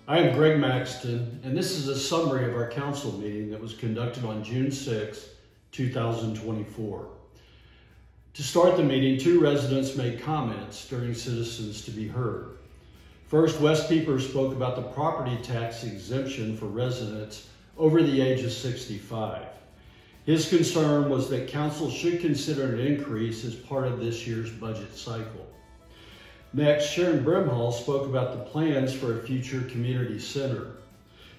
I am Greg Maxton, and this is a summary of our council meeting that was conducted on June 6, 2024. To start the meeting, two residents made comments during citizens to be heard. First, Wes Pieper spoke about the property tax exemption for residents over the age of 65. His concern was that council should consider an increase as part of this year's budget cycle. Next, Sharon Brimhall spoke about the plans for a future community center.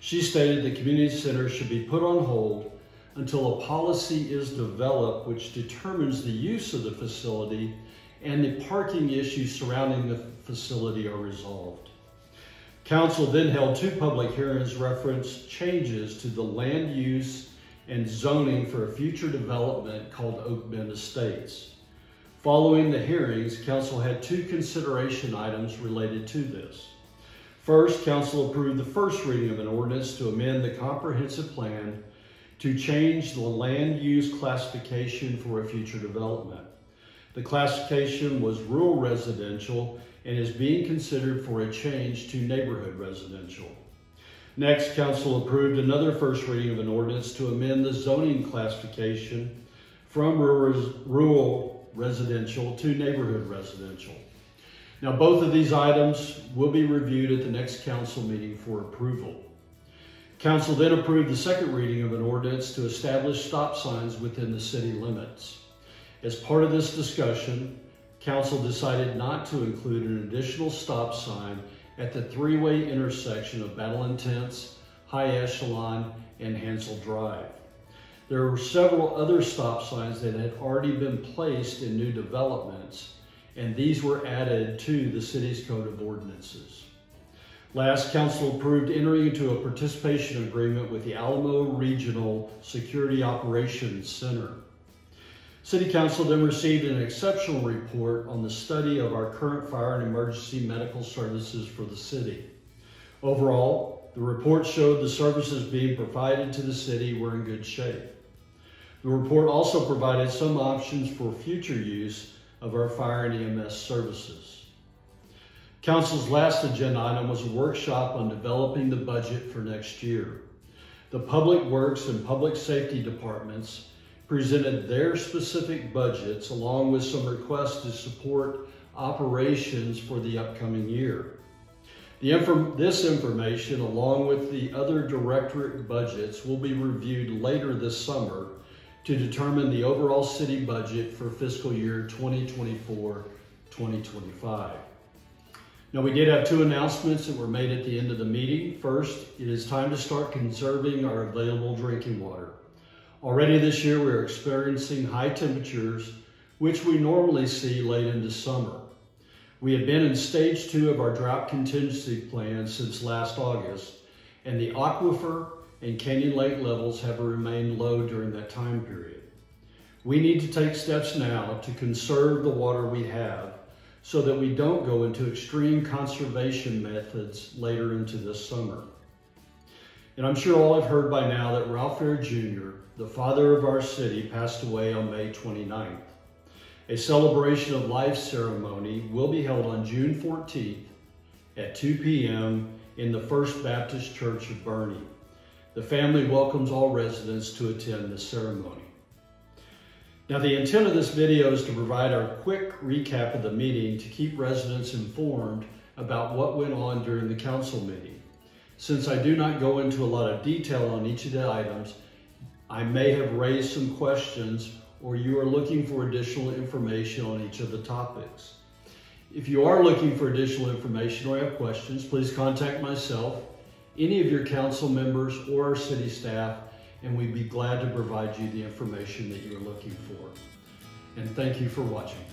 She stated the community center should be put on hold until a policy is developed which determines the use of the facility and the parking issues surrounding the facility are resolved. Council then held two public hearings referencing changes to the land use and zoning for a future development called Oak Bend Estates. Following the hearings, council had two consideration items related to this. First, council approved the first reading of an ordinance to amend the comprehensive plan to change the land use classification for a future development. The classification was rural residential and is being considered for a change to neighborhood residential. Next, council approved another first reading of an ordinance to amend the zoning classification from rural residential to neighborhood residential. Now, both of these items will be reviewed at the next council meeting for approval. Council then approved the second reading of an ordinance to establish stop signs within the city limits. As part of this discussion, council decided not to include an additional stop sign at the three-way intersection of Battle Intense, High Echelon, and Hansel Drive. There were several other stop signs that had already been placed in new developments, and these were added to the city's code of ordinances. Last, council approved entering into a participation agreement with the Alamo Regional Security Operations Center. City Council then received an exceptional report on the study of our current fire and emergency medical services for the city. Overall, the report showed the services being provided to the city were in good shape. The report also provided some options for future use of our fire and EMS services. Council's last agenda item was a workshop on developing the budget for next year. The Public Works and Public Safety departments presented their specific budgets along with some requests to support operations for the upcoming year. This information, along with the other directorate budgets, will be reviewed later this summer to determine the overall city budget for fiscal year 2024-2025. Now, we did have two announcements that were made at the end of the meeting. First, it is time to start conserving our available drinking water. Already this year, we're experiencing high temperatures, which we normally see late into summer. We have been in stage 2 of our drought contingency plan since last August, and the aquifer and Canyon Lake levels have remained low during that time period. We need to take steps now to conserve the water we have so that we don't go into extreme conservation methods later into this summer. And I'm sure all have heard by now that Ralph Fair Jr., the father of our city, passed away on May 29th. A celebration of life ceremony will be held on June 14th at 2 p.m. in the First Baptist Church of Bernie. The family welcomes all residents to attend this ceremony. Now, the intent of this video is to provide a quick recap of the meeting to keep residents informed about what went on during the council meeting. Since I do not go into a lot of detail on each of the items, I may have raised some questions or you are looking for additional information on each of the topics. If you are looking for additional information or have questions, please contact myself, any of your council members, or our city staff, and we'd be glad to provide you the information that you're looking for. And thank you for watching.